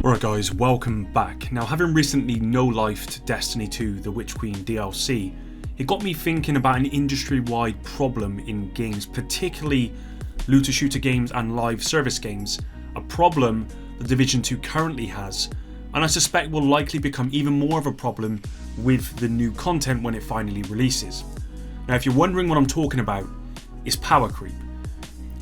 Alright guys, welcome back. Now, having recently no-lifed Destiny 2 The Witch Queen DLC, it got me thinking about an industry-wide problem in games, particularly looter-shooter games and live service games, a problem the Division 2 currently has, and I suspect will likely become even more of a problem with the new content when it finally releases. Now, if you're wondering what I'm talking about, it's power creep.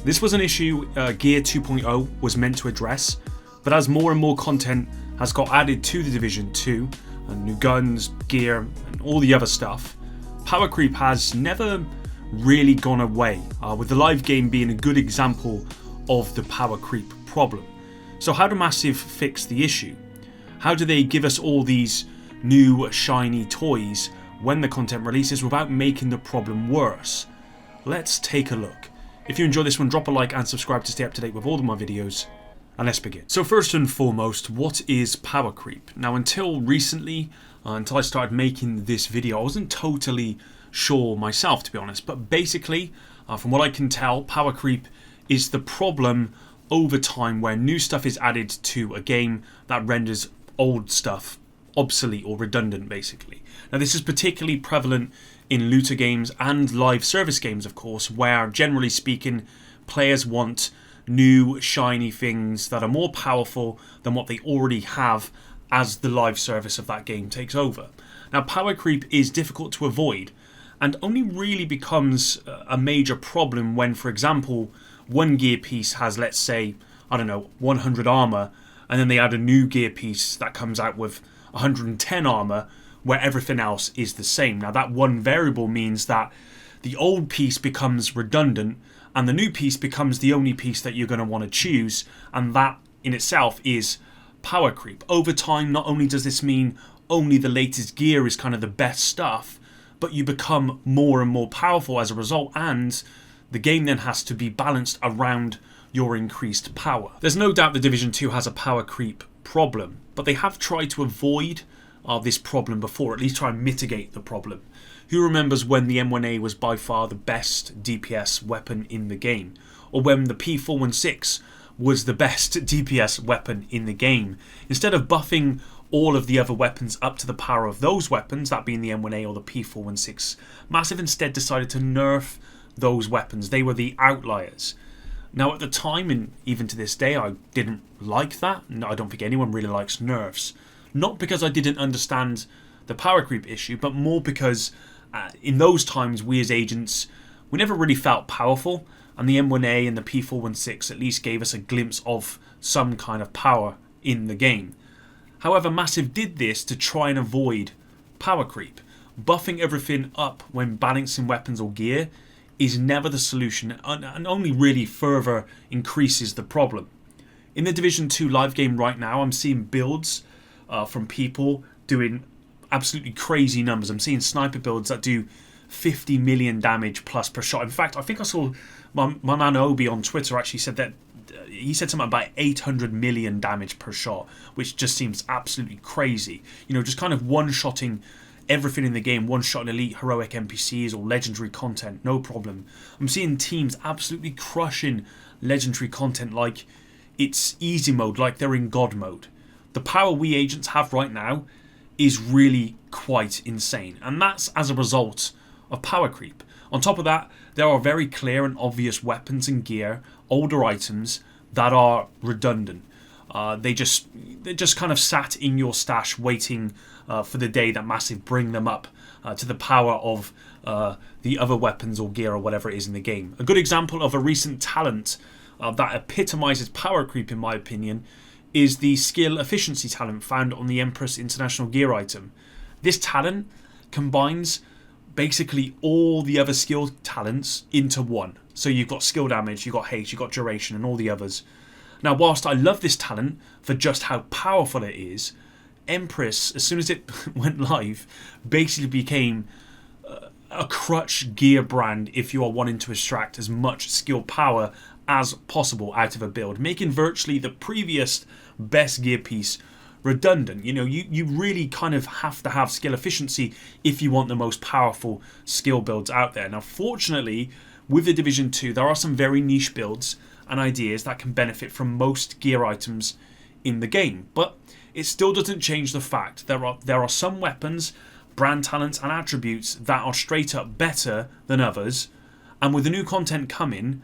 This was an issue Gear 2.0 was meant to address, but as more and more content has got added to the Division 2, and new guns, gear, and all the other stuff, power creep has never really gone away, with the live game being a good example of the power creep problem. So how do Massive fix the issue? How do they give us all these new shiny toys when the content releases without making the problem worse? Let's take a look. If you enjoy this one, drop a like and subscribe to stay up to date with all of my videos. And let's begin. So first and foremost, what is power creep? Now, until recently, until I started making this video, I wasn't totally sure myself, to be honest. But basically, from what I can tell, power creep is the problem over time where new stuff is added to a game that renders old stuff obsolete or redundant, basically. Now, this is particularly prevalent in looter games and live service games, of course, where, generally speaking, players want new shiny things that are more powerful than what they already have as the live service of that game takes over. Now, power creep is difficult to avoid and only really becomes a major problem when, for example, one gear piece has, let's say, 100 armor, and then they add a new gear piece that comes out with 110 armor where everything else is the same. Now, that one variable means that the old piece becomes redundant and the new piece becomes the only piece that you're going to want to choose, and that in itself is power creep. Over time, not only does this mean only the latest gear is kind of the best stuff, but you become more and more powerful as a result, and the game then has to be balanced around your increased power. There's no doubt the Division 2 has a power creep problem, but they have tried to avoid this problem before, at least try and mitigate the problem. Who remembers when the M1A was by far the best DPS weapon in the game? Or when the P416 was the best DPS weapon in the game? Instead of buffing all of the other weapons up to the power of those weapons, that being the M1A or the P416, Massive instead decided to nerf those weapons. They were the outliers. Now, at the time, and even to this day, I didn't like that. No, I don't think anyone really likes nerfs. Not because I didn't understand the power creep issue, but more because in those times, we as agents, we never really felt powerful, and the M1A and the P416 at least gave us a glimpse of some kind of power in the game. However, Massive did this to try and avoid power creep. Buffing everything up when balancing weapons or gear is never the solution, and only really further increases the problem. In the Division 2 live game right now, I'm seeing builds from people doing absolutely crazy numbers. I'm seeing sniper builds that do 50 million damage plus per shot. In fact, I think I saw my man Obi on Twitter actually said that he said something about 800 million damage per shot, which just seems absolutely crazy. You know, just kind of one-shotting everything in the game, one-shot elite heroic NPCs or legendary content, no problem. I'm seeing teams absolutely crushing legendary content like it's easy mode, like they're in God mode. The power we agents have right now is really quite insane, and that's as a result of power creep. On top of that, there are very clear and obvious weapons and gear, older items that are redundant. They just kind of sat in your stash waiting for the day that Massive bring them up to the power of the other weapons or gear or whatever it is in the game. A good example of a recent talent that epitomizes power creep, in my opinion, is the skill efficiency talent found on the Empress International Gear item. This talent combines basically all the other skill talents into one. So you've got skill damage, you've got haste, you've got duration, and all the others. Now, whilst I love this talent for just how powerful it is, Empress, as soon as it went live, basically became a crutch gear brand if you are wanting to extract as much skill power as possible out of a build, making virtually the previous best gear piece redundant. You know, you really kind of have to have skill efficiency if you want the most powerful skill builds out there. Now, fortunately, with the Division 2, there are some very niche builds and ideas that can benefit from most gear items in the game. But it still doesn't change the fact there are some weapons, brand talents and attributes that are straight up better than others, and with the new content coming,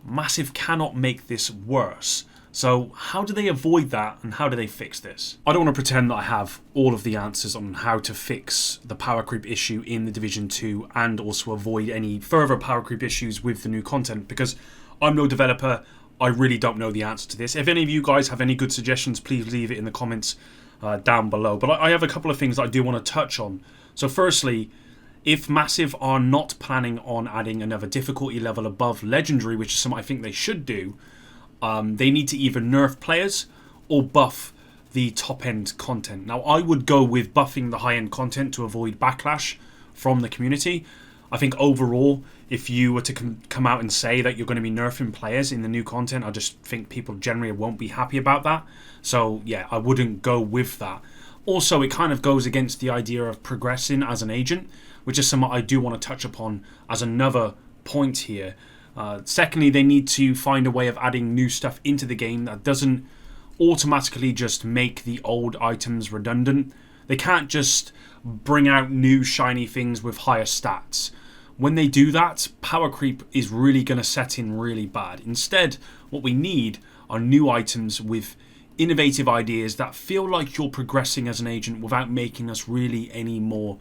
Massive cannot make this worse. So how do they avoid that, and how do they fix this? I don't want to pretend that I have all of the answers on how to fix the power creep issue in The Division 2 and also avoid any further power creep issues with the new content, because I'm no developer. I really don't know the answer to this. If any of you guys have any good suggestions, please leave it in the comments down below. But I have a couple of things that I do want to touch on. So firstly, if Massive are not planning on adding another difficulty level above Legendary, which is something I think they should do, they need to either nerf players or buff the top-end content. Now, I would go with buffing the high-end content to avoid backlash from the community. I think overall, if you were to come out and say that you're going to be nerfing players in the new content, I just think people generally won't be happy about that. So yeah, I wouldn't go with that. Also, it kind of goes against the idea of progressing as an agent, which is something I do want to touch upon as another point here. Secondly, they need to find a way of adding new stuff into the game that doesn't automatically just make the old items redundant. They can't just bring out new shiny things with higher stats. When they do that, power creep is really going to set in really bad. Instead, what we need are new items with innovative ideas that feel like you're progressing as an agent without making us really any more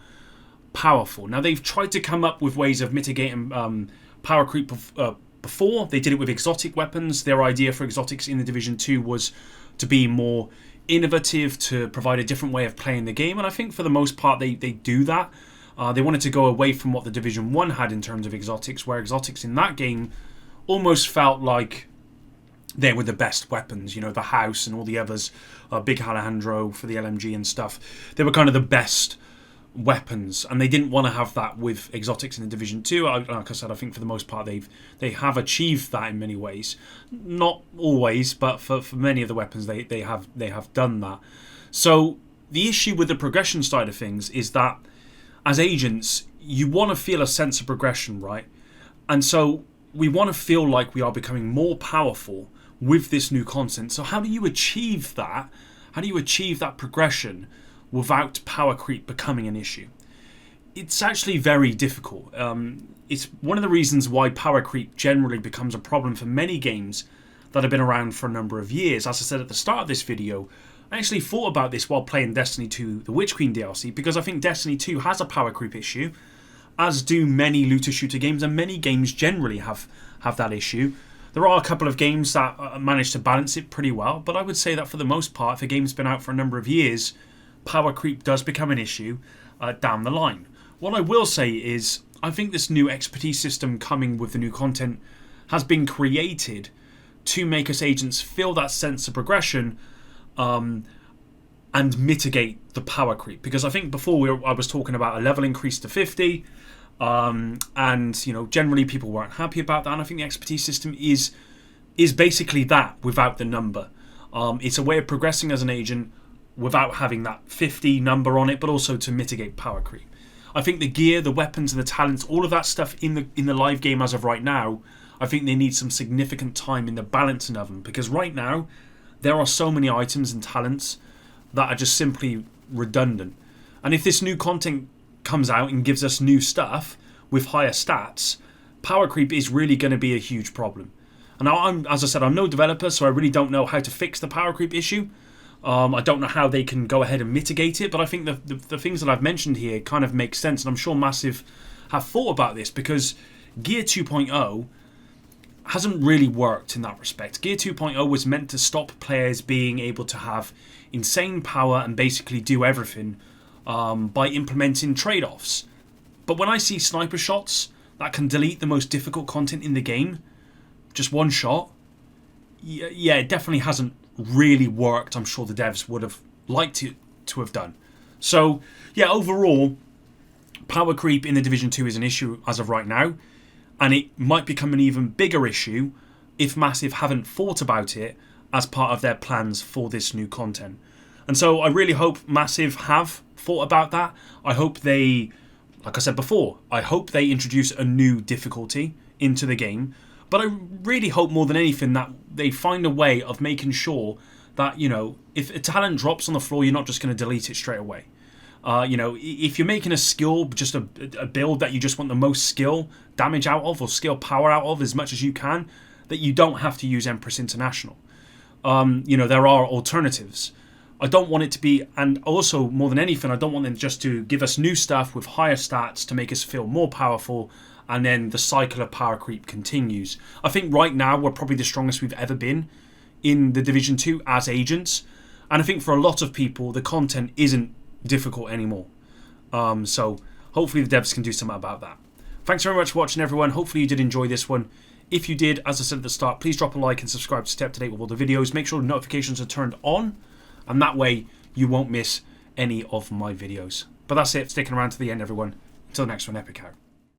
powerful. Now, they've tried to come up with ways of mitigating power creep before. They did it with exotic weapons. Their idea for exotics in The Division 2 was to be more innovative, to provide a different way of playing the game, and I think for the most part they do that. They wanted to go away from what The Division 1 had in terms of exotics, where exotics in that game almost felt like they were the best weapons. You know, the House and all the others, Big Alejandro for the LMG and stuff, they were kind of the best weapons, and they didn't want to have that with exotics in The Division 2. Like I said, I think for the most part they have achieved that in many ways. Not always, but for many of the weapons they have done that. So the issue with the progression side of things is that as agents, you want to feel a sense of progression, right? And so we want to feel like we are becoming more powerful with this new content. So how do you achieve that? How do you achieve that progression without power creep becoming an issue? It's actually very difficult. It's one of the reasons why power creep generally becomes a problem for many games that have been around for a number of years. As I said at the start of this video, I actually thought about this while playing Destiny 2, the Witch Queen DLC, because I think Destiny 2 has a power creep issue, as do many looter shooter games, and many games generally have that issue. There are a couple of games that manage to balance it pretty well, but I would say that for the most part, if a game's been out for a number of years, power creep does become an issue down the line. What I will say is, I think this new expertise system coming with the new content has been created to make us agents feel that sense of progression and mitigate the power creep. Because I think before I was talking about a level increase to 50, and you know, generally people weren't happy about that. And I think the expertise system is basically that without the number. It's a way of progressing as an agent without having that 50 number on it, but also to mitigate power creep. I think the gear, the weapons and the talents, all of that stuff in the live game as of right now, I think they need some significant time in the balancing of them, because right now there are so many items and talents that are just simply redundant. And if this new content comes out and gives us new stuff with higher stats, power creep is really going to be a huge problem. And as I said, I'm no developer, so I really don't know how to fix the power creep issue. I don't know how they can go ahead and mitigate it, but I think the things that I've mentioned here kind of make sense, and I'm sure Massive have thought about this, because Gear 2.0 hasn't really worked in that respect. Gear 2.0 was meant to stop players being able to have insane power and basically do everything by implementing trade-offs. But when I see sniper shots that can delete the most difficult content in the game, just one shot, yeah, it definitely hasn't really worked. I'm sure the devs would have liked it to have done. So yeah, overall, power creep in The Division 2 is an issue as of right now, and it might become an even bigger issue if Massive haven't thought about it as part of their plans for this new content. And so I really hope Massive have thought about that. I hope they, like I said before, I hope they introduce a new difficulty into the game. But I really hope more than anything that they find a way of making sure that, you know, if a talent drops on the floor, you're not just going to delete it straight away. You know, if you're making a skill, just a build that you just want the most skill damage out of, or skill power out of as much as you can, that you don't have to use Empress International. You know, there are alternatives. I don't want it to be, and also more than anything, I don't want them just to give us new stuff with higher stats to make us feel more powerful, and then the cycle of power creep continues. I think right now we're probably the strongest we've ever been in the Division 2 as agents, and I think for a lot of people the content isn't difficult anymore. So hopefully the devs can do something about that. Thanks very much for watching, everyone. Hopefully you did enjoy this one. If you did, as I said at the start, please drop a like and subscribe to stay up to date with all the videos. Make sure the notifications are turned on, and that way you won't miss any of my videos. But that's it. Sticking around to the end, everyone. Until the next one, epic out.